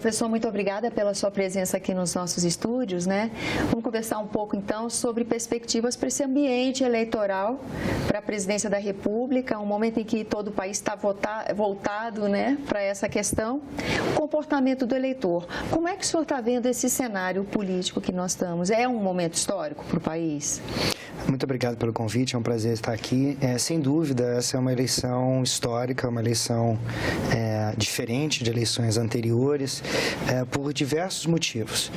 Professor, muito obrigada pela sua presença aqui nos nossos estúdios, né? Vamos conversar um pouco, então, sobre perspectivas para esse ambiente eleitoral para a presidência da República, um momento em que todo o país está voltado, né, para essa questão. O comportamento do eleitor. Como é que o senhor está vendo esse cenário político que nós estamos? É um momento histórico para o país? Muito obrigado pelo convite, é um prazer estar aqui. Sem dúvida, essa é uma eleição histórica, uma eleição diferente de eleições anteriores, por diversos motivos.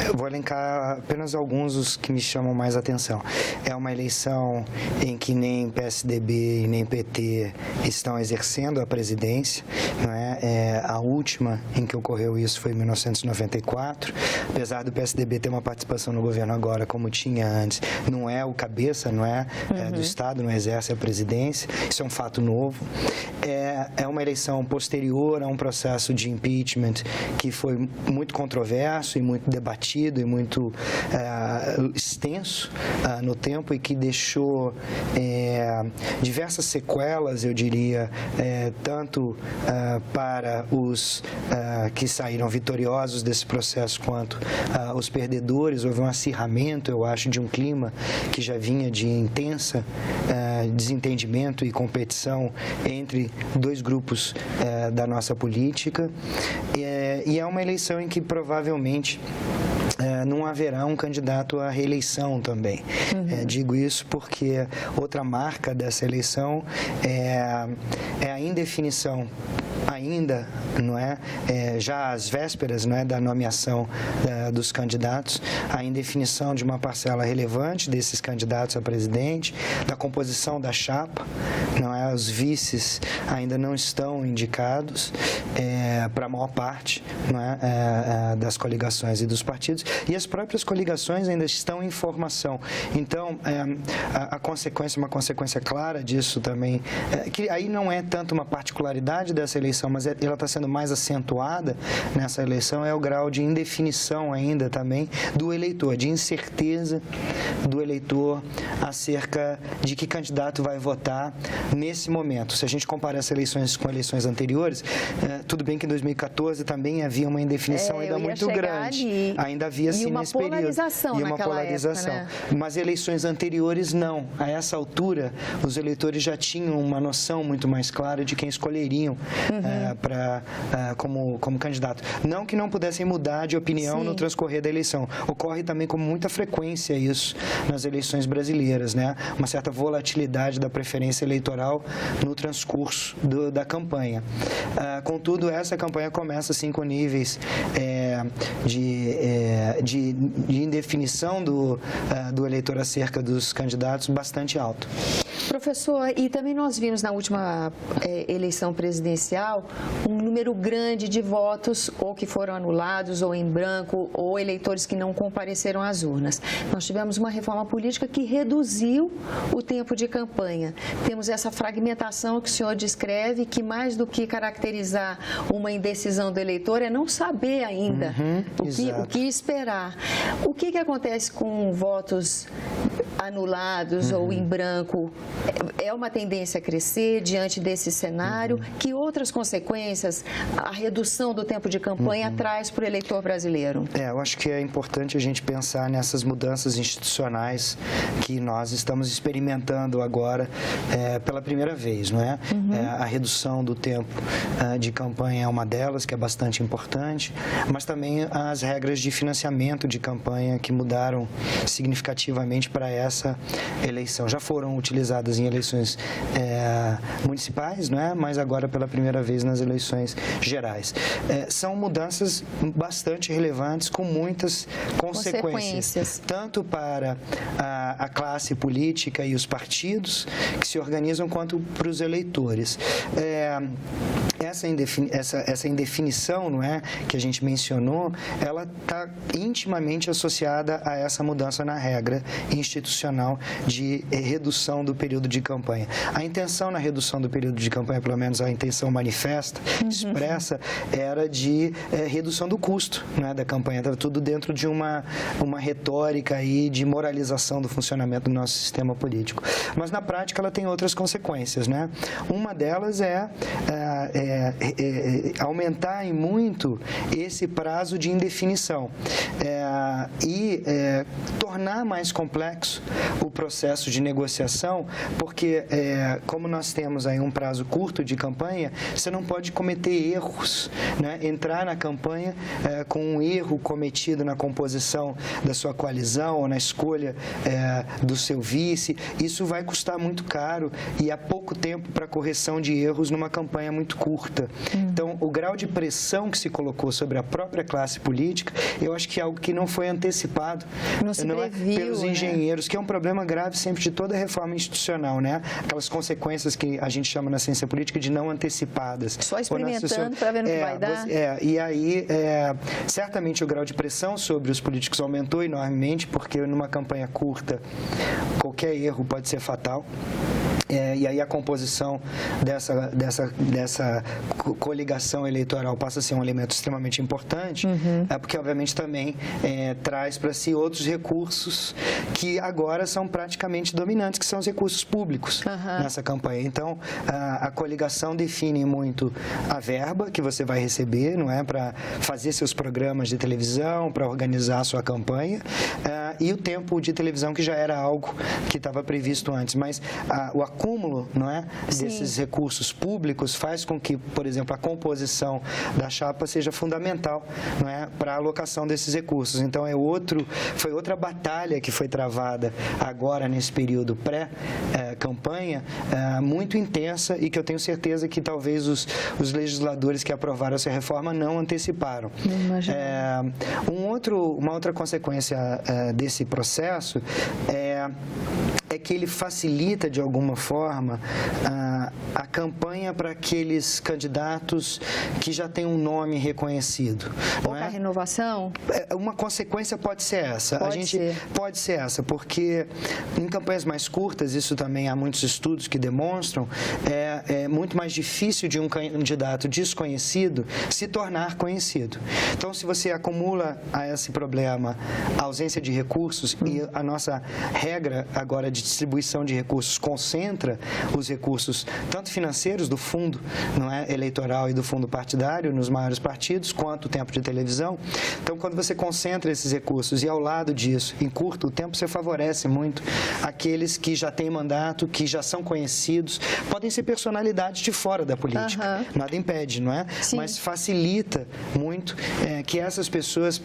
Eu vou elencar apenas alguns dos que me chamam mais atenção. É uma eleição em que nem PSDB e nem PT estão exercendo a presidência, não é? A última em que ocorreu isso foi em 1994. Apesar do PSDB ter uma participação no governo agora, como tinha antes, não é o cabeça, não é, do Estado, não exerce a presidência. Isso é um fato novo. É uma eleição posterior a um processo de impeachment que foi muito controverso e muito debatido e muito extenso no tempo e que deixou diversas sequelas, eu diria, tanto para os que saíram vitoriosos desse processo quanto os perdedores. Houve um acirramento, eu acho, de um clima que já vinha de intensa desentendimento e competição entre dois grupos da nossa política, e é uma eleição em que provavelmente não haverá um candidato à reeleição também. Digo isso porque outra marca dessa eleição é a indefinição, ainda, não é? Já às vésperas, não é, da nomeação dos candidatos, a indefinição de uma parcela relevante desses candidatos a presidente, da composição da chapa, não é? Os vices ainda não estão indicados para a maior parte, não é, das coligações e dos partidos, e as próprias coligações ainda estão em formação. Então, a consequência, uma consequência clara disso também, que aí não é tanto uma particularidade dessa eleição, mas ela está sendo mais acentuada nessa eleição, é o grau de indefinição ainda também do eleitor, de incerteza do eleitor acerca de que candidato vai votar nesse momento. Se a gente compara essas eleições com eleições anteriores, tudo bem que em 2014 também havia uma indefinição ainda muito grande. Ainda havia, sim, nesse período. E uma polarização. Época, né? Mas eleições anteriores, não. A essa altura, os eleitores já tinham uma noção muito mais clara de quem escolheriam como candidato. Não que não pudessem mudar de opinião no transcorrer da eleição. Ocorre também com muita frequência isso nas eleições brasileiras, né? Uma certa volatilidade da preferência eleitoral no transcurso da campanha. Contudo, essa campanha começa, sim, com níveis de indefinição do eleitor acerca dos candidatos bastante alto. Professor, e também nós vimos na última eleição presidencial um número grande de votos ou que foram anulados ou em branco ou eleitores que não compareceram às urnas. Nós tivemos uma reforma política que reduziu o tempo de campanha. Temos essa fragmentação que o senhor descreve, que mais do que caracterizar uma indecisão do eleitor é não saber ainda o que esperar. O que acontece com votos anulados ou em branco? É uma tendência a crescer diante desse cenário? Que outras consequências a redução do tempo de campanha traz para o eleitor brasileiro? Eu acho que é importante a gente pensar nessas mudanças institucionais que nós estamos experimentando agora pela primeira vez, não é? A redução do tempo de campanha é uma delas, que é bastante importante, mas também as regras de financiamento de campanha que mudaram significativamente para essa eleição. Já foram utilizadas em eleições municipais, não é? Mas agora pela primeira vez nas eleições gerais. São mudanças bastante relevantes, com muitas consequências. Tanto para a classe política e os partidos que se organizam, quanto para os eleitores. Essa indefinição, não é, que a gente mencionou, ela está intimamente associada a essa mudança na regra institucional institucional de redução do período de campanha. A intenção na redução do período de campanha, pelo menos a intenção manifesta, expressa, era de redução do custo, né, da campanha. Estava tudo dentro de uma retórica aí de moralização do funcionamento do nosso sistema político. Mas, na prática, ela tem outras consequências, né? Uma delas é aumentar em muito esse prazo de indefinição e tornar mais complexo o processo de negociação, porque como nós temos aí um prazo curto de campanha, você não pode cometer erros, né? Entrar na campanha com um erro cometido na composição da sua coalizão ou na escolha do seu vice, isso vai custar muito caro e há pouco tempo para correção de erros numa campanha muito curta. Então, o grau de pressão que se colocou sobre a própria classe política, eu acho que é algo que não foi antecipado pelos engenheiros, que é um problema grave sempre de toda reforma institucional, né? Aquelas consequências que a gente chama na ciência política de não antecipadas. Só experimentando para ver no que vai dar. E aí, certamente o grau de pressão sobre os políticos aumentou enormemente, porque numa campanha curta, qualquer erro pode ser fatal. E aí a composição dessa coligação eleitoral passa a ser um elemento extremamente importante, porque obviamente também traz para si outros recursos que agora são praticamente dominantes, que são os recursos públicos nessa campanha. Então, a coligação define muito a verba que você vai receber, não é, para fazer seus programas de televisão, para organizar a sua campanha, e o tempo de televisão, que já era algo que estava previsto antes, mas o acúmulo, não é, desses recursos públicos faz com que, por exemplo, a composição da chapa seja fundamental, não é, para a alocação desses recursos. Então, foi outra batalha que foi travada agora nesse período pré-campanha, muito intensa, e que eu tenho certeza que talvez os legisladores que aprovaram essa reforma não anteciparam. Uma outra consequência desse processo é que ele facilita, de alguma forma, a campanha para aqueles candidatos que já têm um nome reconhecido. Pouca renovação? Uma consequência pode ser essa. Pode ser essa, porque em campanhas mais curtas, isso também há muitos estudos que demonstram, é muito mais difícil de um candidato desconhecido se tornar conhecido. Então, se você acumula a esse problema a ausência de recursos, e a nossa regra agora de distribuição de recursos concentra os recursos tanto financeiros do fundo, não é, eleitoral e do fundo partidário nos maiores partidos, quanto o tempo de televisão. Então, quando você concentra esses recursos e, ao lado disso, encurta o tempo, você favorece muito aqueles que já têm mandato, que já são conhecidos, podem ser personalidades de fora da política, nada impede, não é? Sim. Mas facilita muito que essas pessoas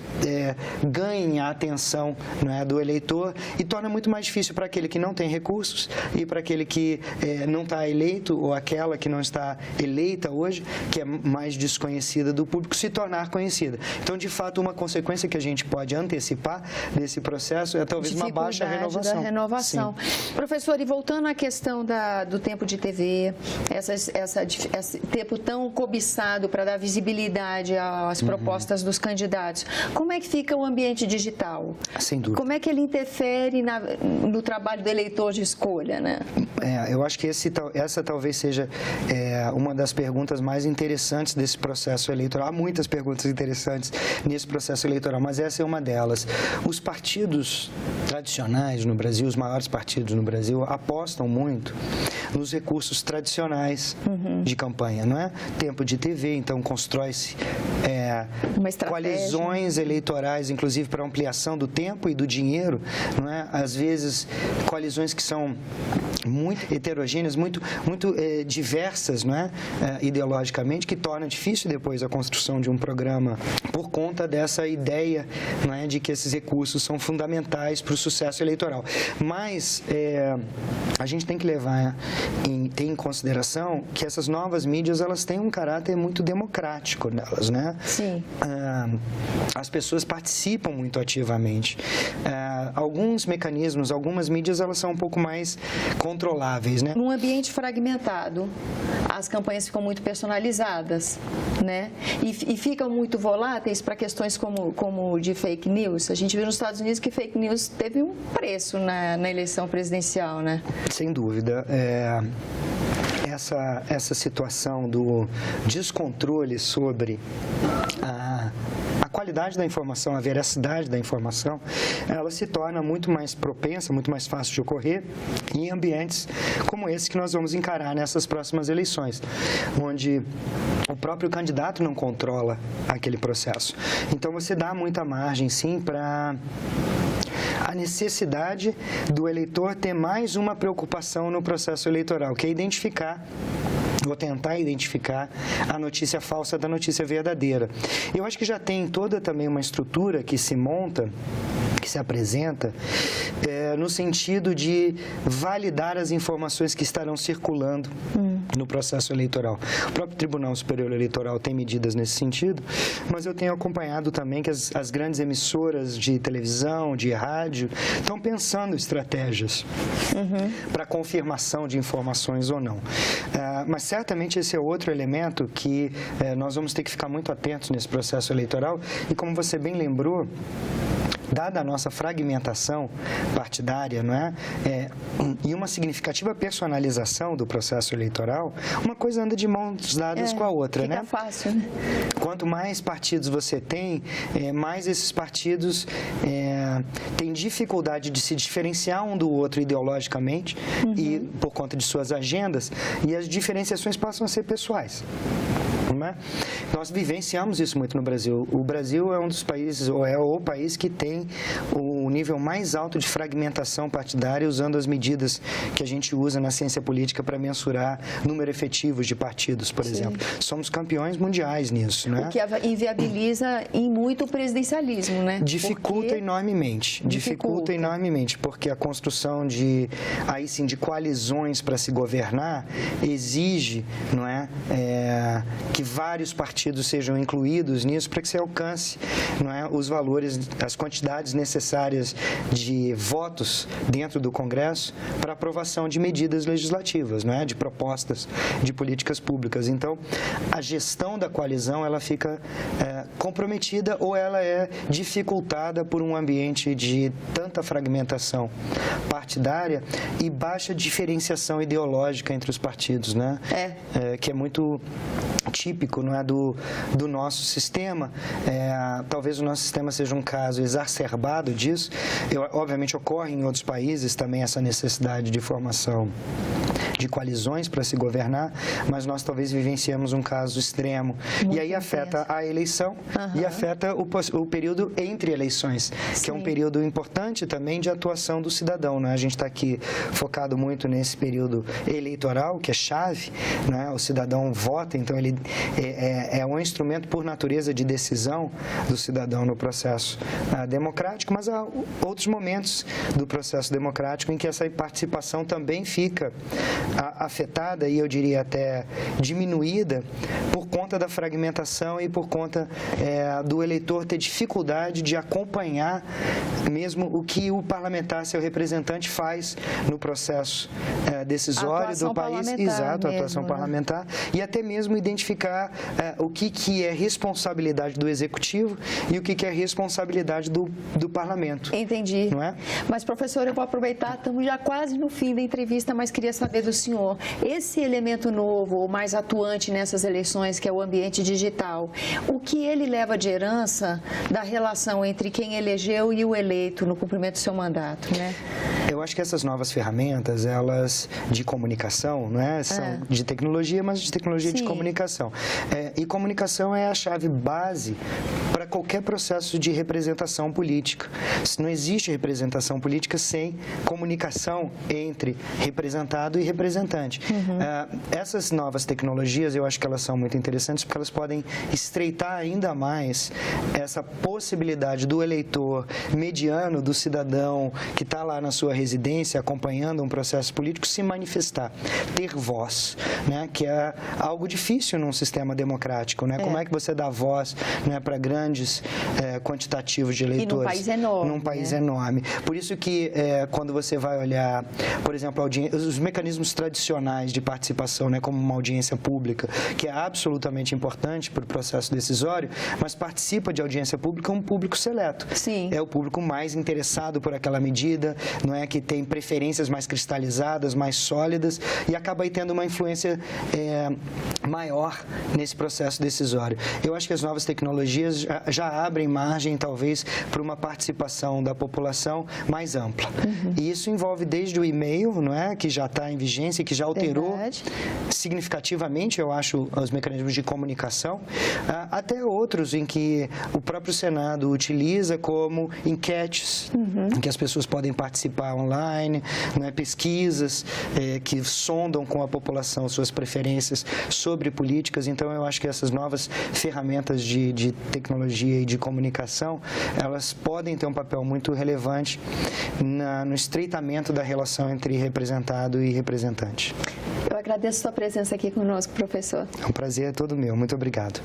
ganhem a atenção, não é, do eleitor, e torna muito mais difícil para aquele que não tem recursos e para aquele que não está eleito, ou aquela que não está eleita hoje, que é mais desconhecida do público, se tornar conhecida. Então, de fato, uma consequência que a gente pode antecipar desse processo é talvez uma baixa renovação. Professor, e voltando à questão do tempo de TV, esse tempo tão cobiçado para dar visibilidade às propostas dos candidatos, como é que fica o ambiente digital? Sem dúvida. Como é que ele interfere no trabalho do eleitor de escolha, né? Eu acho que essa talvez seja uma das perguntas mais interessantes desse processo eleitoral. Há muitas perguntas interessantes nesse processo eleitoral, mas essa é uma delas. Os partidos tradicionais no Brasil, os maiores partidos no Brasil, apostam muito nos recursos tradicionais de campanha, não é? Tempo de TV, então constrói-se coalizões eleitorais, inclusive para ampliação do tempo e do dinheiro, não é? Às vezes, coalizões que são muito heterogêneas, muito diversas, não é? Ideologicamente, que torna difícil depois a construção de um programa por conta dessa ideia, não é, de que esses recursos são fundamentais para o sucesso eleitoral. Mas a gente tem que ter em consideração que essas novas mídias, elas têm um caráter muito democrático nelas, né? Sim. As pessoas participam muito ativamente. Alguns mecanismos, algumas mídias, elas são um pouco mais controláveis, né? Num ambiente fragmentado, as campanhas ficam muito personalizadas, né? E ficam muito voláteis para questões como de fake news. A gente viu nos Estados Unidos que fake news teve um preço na eleição presidencial, né? Sem dúvida. Essa situação do descontrole sobre a qualidade da informação, a veracidade da informação, ela se torna muito mais propensa, muito mais fácil de ocorrer em ambientes como esse que nós vamos encarar nessas próximas eleições, onde o próprio candidato não controla aquele processo. Então, você dá muita margem, sim, para a necessidade do eleitor ter mais uma preocupação no processo eleitoral, que é vou tentar identificar a notícia falsa da notícia verdadeira. Eu acho que já tem toda também uma estrutura que se monta, que se apresenta, no sentido de validar as informações que estarão circulando no processo eleitoral. O próprio Tribunal Superior Eleitoral tem medidas nesse sentido, mas eu tenho acompanhado também que as grandes emissoras de televisão, de rádio, estão pensando estratégias para confirmação de informações ou não. Mas certamente esse é outro elemento que nós vamos ter que ficar muito atentos nesse processo eleitoral e, como você bem lembrou, dada a nossa fragmentação partidária, não é? E uma significativa personalização do processo eleitoral, uma coisa anda de mãos dadas com a outra, fica né? Fácil, né? Quanto mais partidos você tem, mais esses partidos têm dificuldade de se diferenciar um do outro ideologicamente e por conta de suas agendas, e as diferenciações passam a ser pessoais. Nós vivenciamos isso muito no Brasil. O Brasil é um dos países, ou é o país que tem o nível mais alto de fragmentação partidária, usando as medidas que a gente usa na ciência política para mensurar número efetivo de partidos, por exemplo. Somos campeões mundiais nisso, né? O que inviabiliza em muito o presidencialismo, né? Dificulta enormemente, porque a construção de coalizões para se governar exige, não é, que vários partidos sejam incluídos nisso para que se alcance, não é, os valores, as quantidades necessárias de votos dentro do Congresso para aprovação de medidas legislativas, não é, de propostas de políticas públicas. Então, a gestão da coalizão ela fica comprometida ou ela é dificultada por um ambiente de tanta fragmentação partidária e baixa diferenciação ideológica entre os partidos, né? Que é muito típico, não é, do nosso sistema. Talvez o nosso sistema seja um caso exacerbado disso. Obviamente ocorre em outros países também essa necessidade de formação de coalizões para se governar, mas nós talvez vivenciamos um caso extremo. E aí afeta a eleição e afeta o período entre eleições, que é um período importante também de atuação do cidadão, né? A gente está aqui focado muito nesse período eleitoral, que é chave, né? O cidadão vota, então ele é um instrumento por natureza de decisão do cidadão no processo democrático, mas há outros momentos do processo democrático em que essa participação também fica afetada e eu diria até diminuída por conta da fragmentação e por conta do eleitor ter dificuldade de acompanhar mesmo o que o parlamentar, seu representante, faz no processo decisório do país. Exato, a atuação parlamentar. E até mesmo identificar o que é responsabilidade do executivo e o que é responsabilidade do parlamento. Entendi. Não é? Mas, professor, eu vou aproveitar, estamos já quase no fim da entrevista, mas queria saber do senhor, esse elemento novo, ou mais atuante nessas eleições, que é o ambiente digital, o que ele leva de herança da relação entre quem elegeu e o eleito no cumprimento do seu mandato, né? Eu acho que essas novas ferramentas, elas de comunicação, não é? São de tecnologia, mas de tecnologia de comunicação. E comunicação é a chave base para qualquer processo de representação política. Não existe representação política sem comunicação entre representado e representante. Essas novas tecnologias, eu acho que elas são muito interessantes porque elas podem estreitar ainda mais essa possibilidade do eleitor mediano, do cidadão que está lá na sua residência acompanhando um processo político se manifestar, ter voz, né? Que é algo difícil num sistema democrático, né? Como é que você dá voz, né, para grandes quantitativos de eleitores? E num país enorme. Num país enorme. Por isso que quando você vai olhar, por exemplo, os mecanismos tradicionais de participação, né, como uma audiência pública, que é absolutamente importante para o processo decisório, mas participa de audiência pública um público seleto. Sim. É o público mais interessado por aquela medida, não é, que tem preferências mais cristalizadas, mais sólidas, e acaba aí tendo uma influência maior nesse processo decisório. Eu acho que as novas tecnologias já abrem margem, talvez, para uma participação da população mais ampla. E isso envolve desde o e-mail, não é, que já está em vigência, que já alterou significativamente, eu acho, os mecanismos de comunicação, até outros em que o próprio Senado utiliza como enquetes, em que as pessoas podem participar online, né, pesquisas que sondam com a população suas preferências sobre políticas. Então, eu acho que essas novas ferramentas de tecnologia e de comunicação, elas podem ter um papel muito relevante no estreitamento da relação entre representado e representante. Eu agradeço a sua presença aqui conosco, professor. É um prazer todo meu. Muito obrigado.